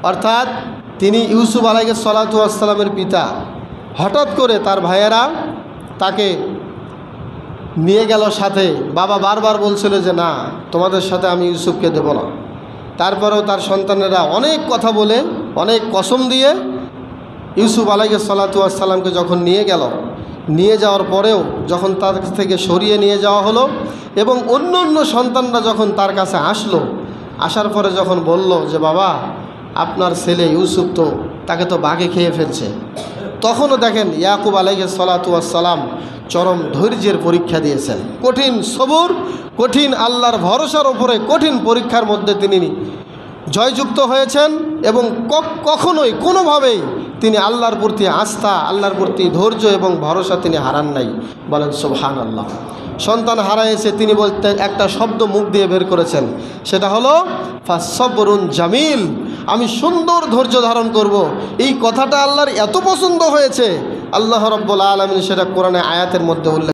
অর্থাৎ তিনি ইউসুফ আলাইহিস সালাতু ওয়াস সালামের পিতা। হঠাৎ করে তার ভাইয়েরা তাকে নিয়ে গেল সাথে। বাবা বারবার বলছিল যে না, তোমাদের সাথে আমি ইউসুফকে দেব না। তারপরেও তার সন্তানেরা অনেক কথা বলে, অনেক কসম দিয়ে ইউসুফ আলাইহিস সালাতু ওয়াস সালামকে যখন নিয়ে গেল, নিয়ে যাওয়ার পরেও যখন তার কাছ থেকে সরিয়ে নিয়ে যাওয়া হলো এবং অন্য অন্য সন্তানরা যখন তার কাছে আসলো, আসার পরে যখন বলল যে বাবা, আপনার ছেলে ইউসুফ তো, তাকে তো বাঘে খেয়ে ফেলছে, তখনও দেখেন ইয়াকুব আলাইহিস সালাতু ওয়াস সালাম চরম ধৈর্যের পরীক্ষা দিয়েছেন। কঠিন সবর, কঠিন আল্লাহর ভরসার ওপরে কঠিন পরীক্ষার মধ্যে তিনি জয়যুক্ত হয়েছেন এবং কখনোই কোনোভাবেই তিনি আল্লাহর প্রতি আস্থা, আল্লাহর প্রতি ধৈর্য এবং ভরসা তিনি হারান নাই। বলেন সুবহানাল্লাহ। সন্তান হারাইছে, তিনি বলতে একটা শব্দ মুখ দিয়ে বের করেছেন, সেটা হলো ফাসবরুন জামিল, আমি সুন্দর ধৈর্য ধারণ করব। এই কথাটা আল্লাহর এত পছন্দ হয়েছে, আল্লাহ রাব্বুল আলামিন সেটা কোরআনে আয়াতের মধ্যে উল্লেখ